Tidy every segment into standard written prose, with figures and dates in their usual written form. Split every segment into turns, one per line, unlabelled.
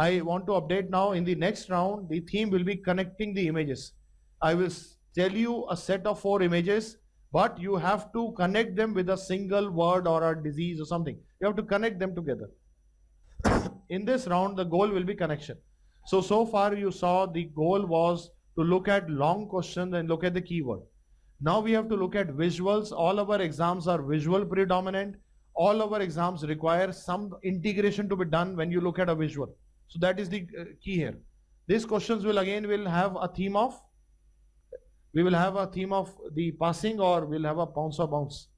I want to update now. In the next round, the theme will be connecting the images. I will tell you a set of 4 images, but you have to connect them with a single word or a disease or something. You have to connect them together. In this round, the goal will be connection. So far you saw the goal was to look at long questions and look at the keyword. Now we have to look at visuals. All our exams are visual predominant. All our exams require some integration to be done when you look at a visual. So that is the key here. These questions will have a theme of, we will have a theme of the passing, or we'll have a pounce or bounce.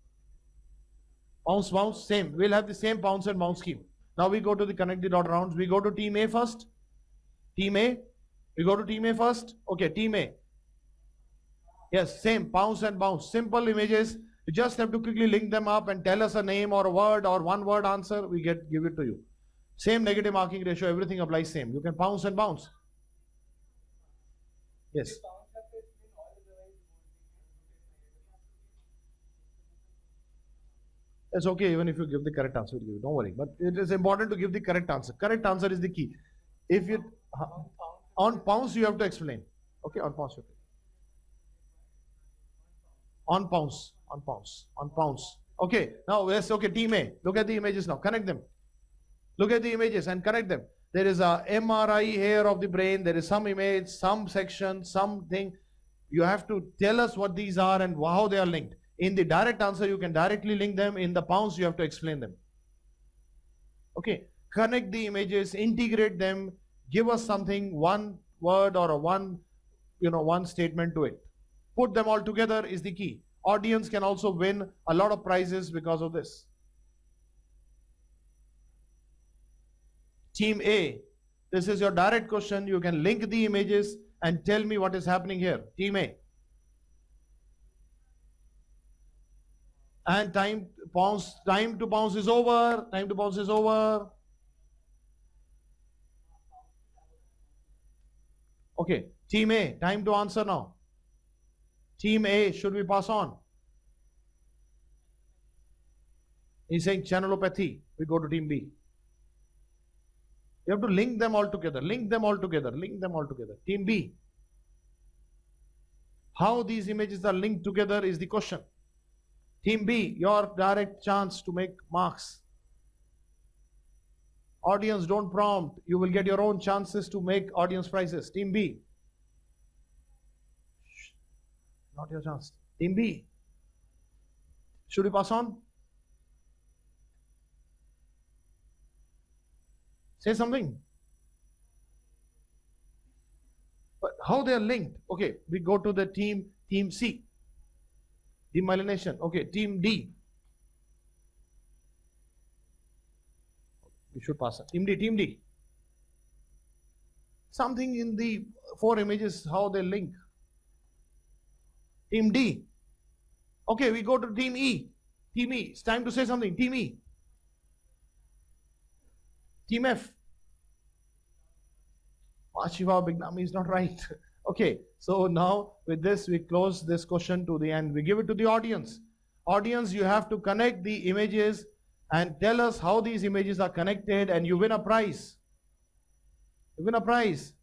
Bounce, same. We'll have the same pounce and bounce scheme. Now we go to the connect the dot rounds. We go to team A first. Team A. We go to team A first. Okay, team A. Yes, same, pounce and bounce. Simple images. You just have to quickly link them up and tell us a name or a word or one word answer. We give it to you. Same negative marking ratio, everything applies same. You can pounce and bounce. Yes. It's okay even if you give the correct answer. Don't worry. But it is important to give the correct answer. Correct answer is the key. If you on pounce you have to explain. Okay, on pounce. Okay. On pounce. Okay, now yes, okay, team A. Look at the images now. Connect them. Look at the images and connect them. There is a MRI here of the brain. There is some image, some section, something. You have to tell us what these are and how they are linked. In the direct answer, you can directly link them. In the pounce, you have to explain them. Okay, connect the images, integrate them, give us something, one word or one statement to it. Put them all together is the key. Audience can also win a lot of prizes because of this. Team A, this is your direct question. You can link the images and tell me what is happening here. Team A. And time to bounce is over. Time to bounce is over. Okay, team A, time to answer now. Team A, should we pass on? He's saying channelopathy. We go to team B. You have to link them all together. Link them all together. Team B. How these images are linked together is the question. Team B, your direct chance to make marks. Audience, don't prompt. You will get your own chances to make audience prizes. Team B. Not your chance. Team B. Should we pass on? Say something. But how they are linked? Okay, we go to the team C. Demyelination. Okay, team D. We should pass it. Team D. Something in the 4 images, how they link. Team D. Okay, we go to team E. Team E. It's time to say something. Team E. Team F. Shiva Bignami is not right. Okay, so now with this we close this question to the end. We give it to the audience. Audience, you have to connect the images and tell us how these images are connected, and you win a prize. You win a prize.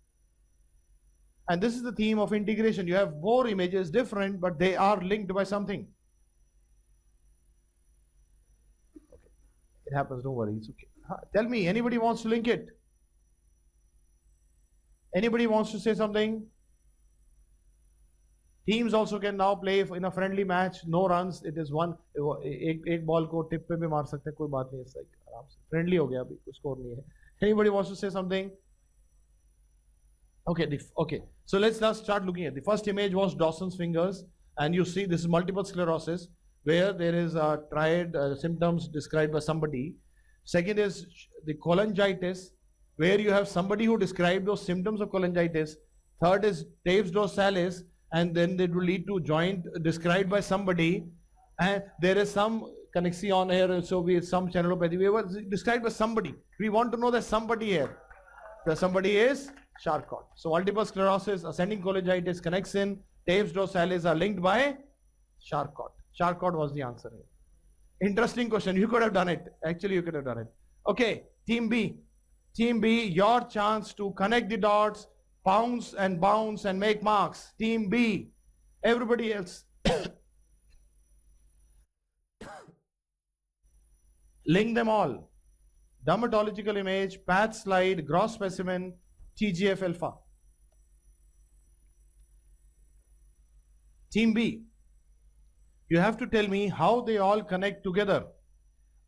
And this is the theme of integration. You have 4 images different, but they are linked by something. Okay. It happens, don't worry, it's okay. Tell me, anybody wants to link it? Anybody wants to say something? Teams also can now play in a friendly match, no runs. It is one. एक ball को tip पे भी मार सकते हैं, कोई बात नहीं, like आराम से. Friendly हो गया अभी, कोई score नहीं है. Anybody wants to say something? Okay. So let's now start looking at the first image was Dawson's fingers, and you see this is multiple sclerosis where there is a triad symptoms described by somebody. Second is the cholangitis, where you have somebody who described those symptoms of cholangitis. Third is Taves dorsalis, and then it will lead to joint described by somebody, and there is some connection here, so we some channelopathy. We were described by somebody. We want to know that somebody here. The somebody is Charcot. So multiple sclerosis, ascending cholangitis, connection, Taves dorsalis are linked by Charcot. Charcot was the answer here. Interesting question. You could have done it. Actually, you could have done it. Okay, team B. Team B, your chance to connect the dots, bounce and make marks. Team B, everybody else. Link them all. Dermatological image, path slide, gross specimen, TGF alpha. Team B, you have to tell me how they all connect together.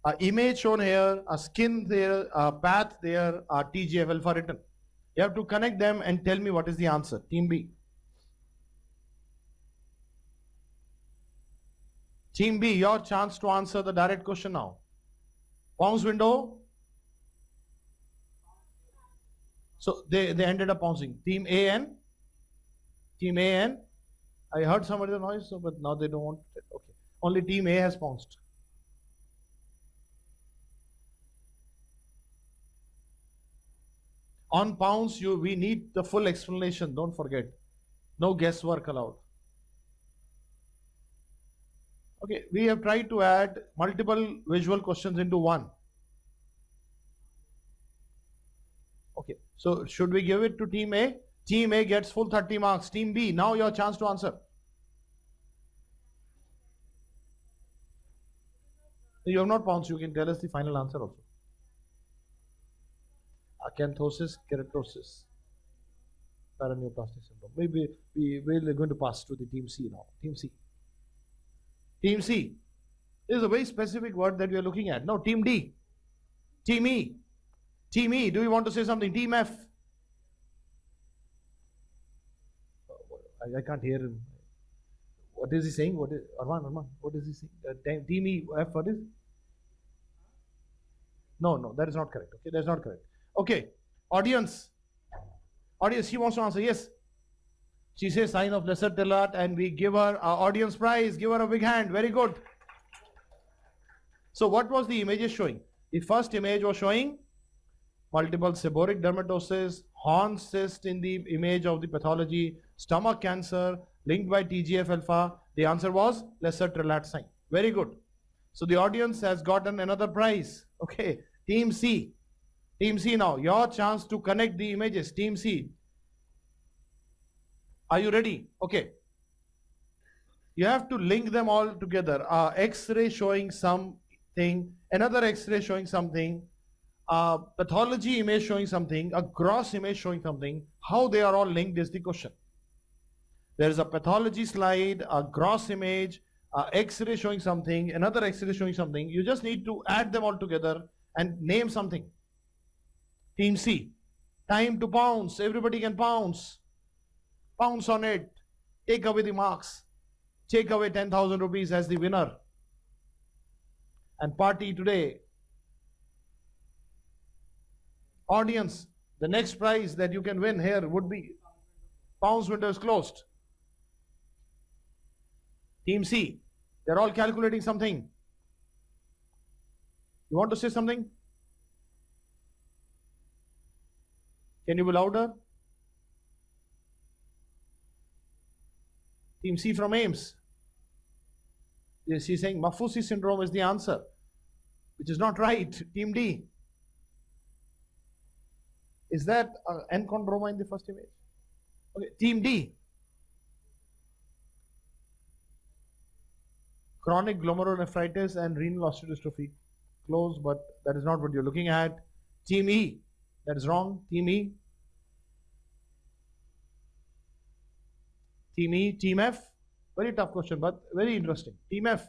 A image shown here, a skin there, a path there, a TGF alpha written. You have to connect them and tell me what is the answer. Team B. Team B, your chance to answer the direct question now. Bounce window. So they ended up bouncing. Team A N. Team A N. I heard somebody the noise, so, but now they don't want it. Okay. Only team A has bounced. On pounds, we need the full explanation. Don't forget. No guesswork allowed. Okay, we have tried to add multiple visual questions into one. Okay, so should we give it to team A? Team A gets full 30 marks. Team B, now your chance to answer. You have not pounced. You can tell us the final answer also. Acanthosis, keratosis, paraneoplastic syndrome. Maybe we're going to pass to the team C now. Team C. Team C. This is a very specific word that we are looking at. Now, team D. Team E. Team E. Do you want to say something? Team F. I can't hear him. What is he saying? What is Arman? What is he saying? Team E. F. What is? No, that is not correct. Okay, that's not correct. Okay, audience, she wants to answer. Yes, she says sign of lesser telat, and we give her our audience prize. Give her a big hand. Very good. So what was the images showing? The first image was showing multiple seborrheic dermatosis, horn cyst in the image of the pathology, stomach cancer linked by TGF alpha. The answer was lesser telat sign. Very good. So the audience has gotten another prize. Okay, team C. Team C now, your chance to connect the images. Team C. Are you ready? Okay. You have to link them all together. X-ray showing something, another X-ray showing something, pathology image showing something, a gross image showing something. How they are all linked is the question. There is a pathology slide, a gross image, X-ray showing something, another X-ray showing something. You just need to add them all together and name something. Team C, time to pounce. Everybody can pounce. Pounce on it. Take away the marks. Take away 10,000 rupees as the winner. And party today. Audience, the next prize that you can win here would be pounce window is closed. Team C, they're all calculating something. You want to say something? Can you be louder? Team C from AIMS. She's saying Maffusi syndrome is the answer, which is not right. Team D. Is that enchondroma in the first image? Okay. Team D. Chronic glomerulonephritis and renal osteodystrophy. Close, but that is not what you're looking at. Team E. That is wrong. Team E. Team E. Team F. Very tough question, but very interesting. Team F.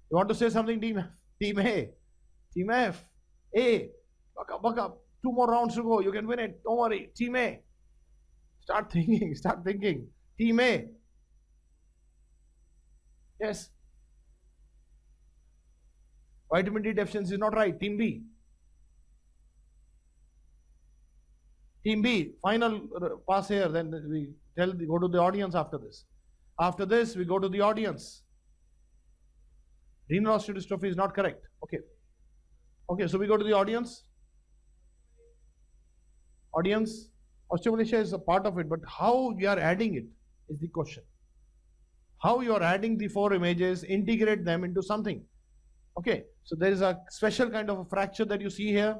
You want to say something, Team F? Team A. Team F. A. Buck up. 2 more rounds to go. You can win it. Don't worry. Team A. Start thinking. Start thinking. Team A. Yes. Vitamin D deficiency is not right. Team B. Team B. Final pass here. Then we go to the audience after this. After this, we go to the audience. Renal osteodystrophy is not correct. Okay. Okay, so we go to the audience. Audience, osteomalacia is a part of it, but how you are adding it is the question. How you are adding the 4 images, integrate them into something. Okay, so there is a special kind of a fracture that you see here.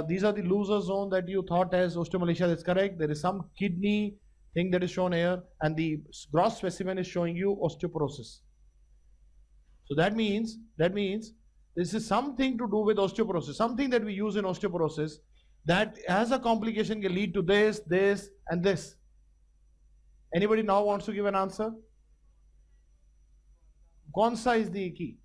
These are the loser zone that you thought as osteomalacia. That's correct. There is some kidney thing that is shown here, and the gross specimen is showing you osteoporosis. So that means this is something to do with osteoporosis, something that we use in osteoporosis that as a complication can lead to this, this, and this. Anybody now wants to give an answer? Kaunsa is the key?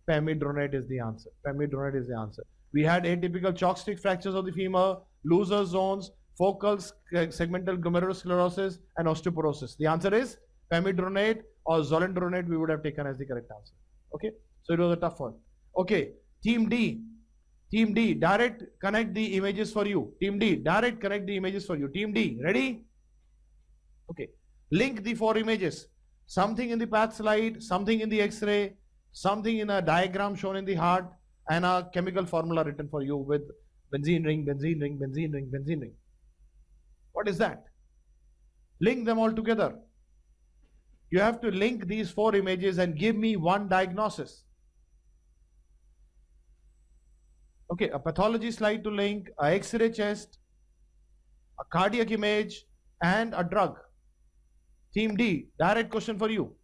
Pamidronate is the answer. Pamidronate is the answer. We had atypical chalk stick fractures of the femur, loser zones, focal segmental glomerulosclerosis, and osteoporosis. The answer is pamidronate or zolendronate we would have taken as the correct answer. Okay, so it was a tough one. Okay, team D. Team D, direct connect the images for you. Team D, direct connect the images for you. Team D, ready? Okay, link the 4 images. Something in the path slide, something in the X-ray, something in a diagram shown in the heart, and a chemical formula written for you with benzene ring, benzene ring, benzene ring, benzene ring. What is that? Link them all together. You have to link these 4 images and give me one diagnosis. Okay, a pathology slide to link, a X-ray chest, a cardiac image, and a drug. Team D, direct question for you.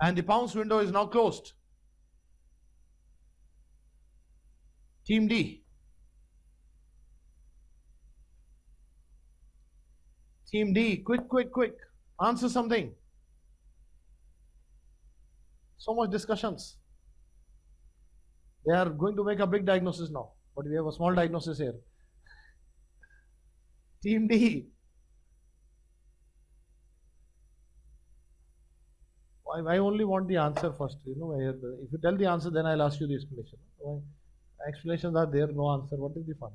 And the Pounce window is now closed. Team D. Team D, quick, quick, quick. Answer something. So much discussions. They are going to make a big diagnosis now, but we have a small diagnosis here. Team D. I only want the answer first. You know, if you tell the answer, then I'll ask you the explanation. Explanations are there, no answer. What is the fun?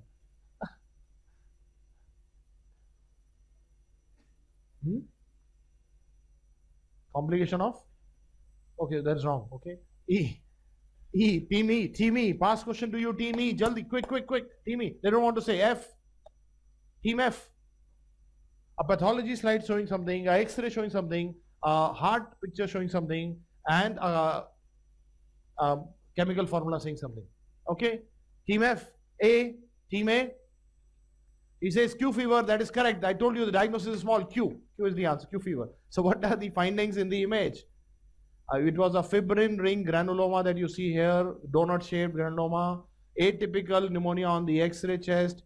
Complication of? Okay, that's wrong. Okay. Team E. Pass question to you, Team E. Jaldi, quick. Team E. They don't want to say F. Team F. A pathology slide showing something, a X-ray showing something, a heart picture showing something, and a chemical formula saying something. Okay. Team F. Team A. He says Q fever. That is correct. I told you the diagnosis is small. Q is the answer. Q fever. So what are the findings in the image? It was a fibrin ring granuloma that you see here, donut shaped granuloma, atypical pneumonia on the X-ray chest,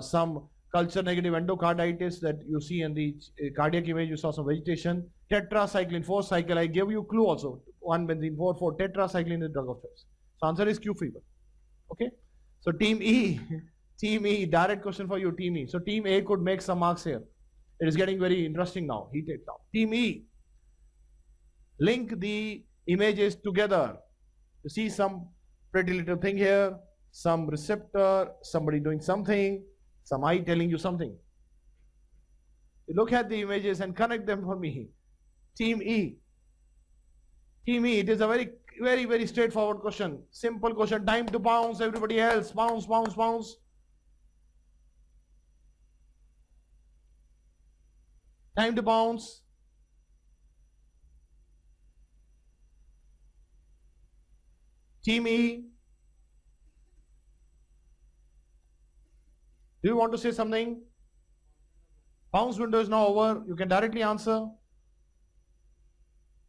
some culture negative endocarditis that you see in the cardiac image. You saw some vegetation, tetracycline 4 cycle. I gave you clue also, 1 benzene 4 tetracycline is drug of choice. So answer is Q fever. Okay. So team E, direct question for you, team E. So team A could make some marks here. It is getting very interesting now, heated now. Team E, link the images together. You see some pretty little thing here, some receptor, somebody doing something, some eye telling you something. You look at the images and connect them for me. Team E. It is a very straightforward question. Simple question. Time to bounce. Everybody else. Bounce. Time to bounce. Team E. Do you want to say something? Pounce window is now over. You can directly answer.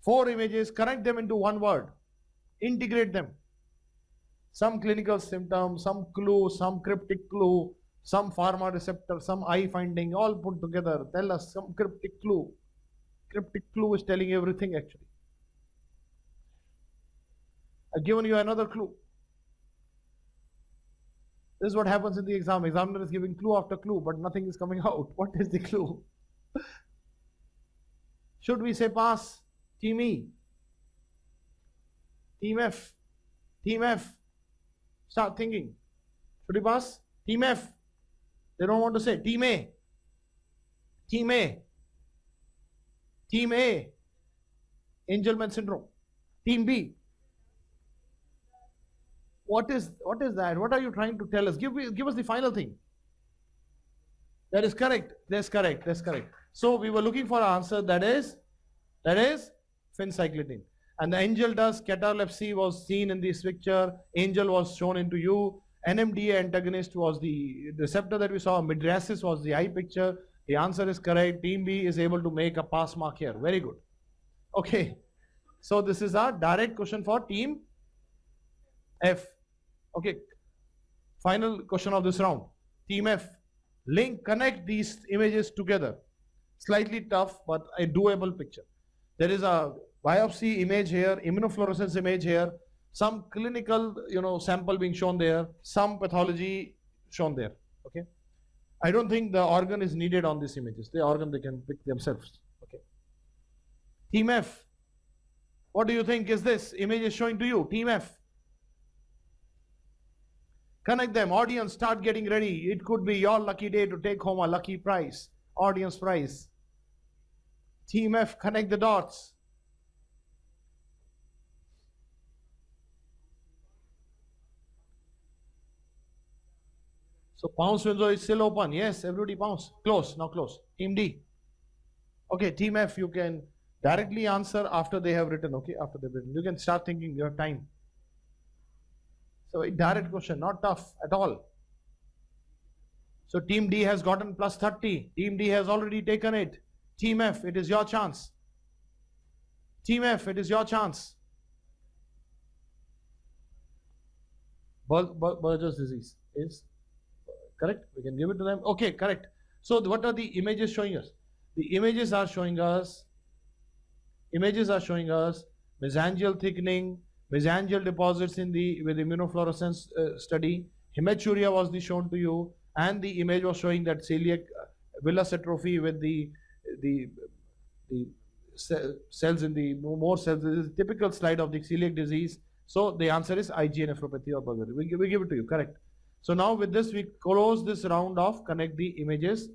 4 images, connect them into one word. Integrate them. Some clinical symptoms, some clue, some cryptic clue, some pharma receptor, some eye finding, all put together. Tell us some cryptic clue. Cryptic clue is telling everything actually. I've given you another clue. This is what happens in the exam. Examiner is giving clue after clue, but nothing is coming out. What is the clue? Should we say pass? Team E. Team F. Start thinking. Should we pass? Team F. They don't want to say. Team A. Angelman syndrome. Team B. What is that? What are you trying to tell us? Give us the final thing. That is correct. That's correct. So we were looking for an answer that is phencyclidine. And the angel dust catalepsy was seen in this picture. Angel was shown into you. NMDA antagonist was the receptor that we saw. Mydriasis was the eye picture. The answer is correct. Team B is able to make a pass mark here. Very good. Okay. So this is our direct question for team F. Okay. Final question of this round. Team F. Connect these images together. Slightly tough, but a doable picture. There is a biopsy image here, immunofluorescence image here, some clinical, sample being shown there, some pathology shown there. Okay. I don't think the organ is needed on these images. The organ they can pick themselves. Okay. Team F. What do you think is this? Image is showing to you. Team F. Connect them. Audience, start getting ready. It could be your lucky day to take home a lucky prize. Audience prize. Team F, connect the dots. So pounce window is still open. Yes, everybody pounce. Close. Now close. Team D. Okay, Team F, you can directly answer after they have written. Okay, after they've written. You can start thinking your time. So a direct question, not tough at all. So Team D has gotten plus 30. Team D has already taken it. Team F, it is your chance. Team F, it is your chance. Berger's disease is correct. We can give it to them. Okay, correct. So what are the images showing us? The images are showing us mesangial thickening, mesangial deposits with immunofluorescence study. Hematuria was shown to you, and the image was showing that celiac villus atrophy with the cells in the more cells. This is a typical slide of the celiac disease. So the answer is IgA nephropathy or Bullary. We give it to you, correct. So now with this we close this round of connect the images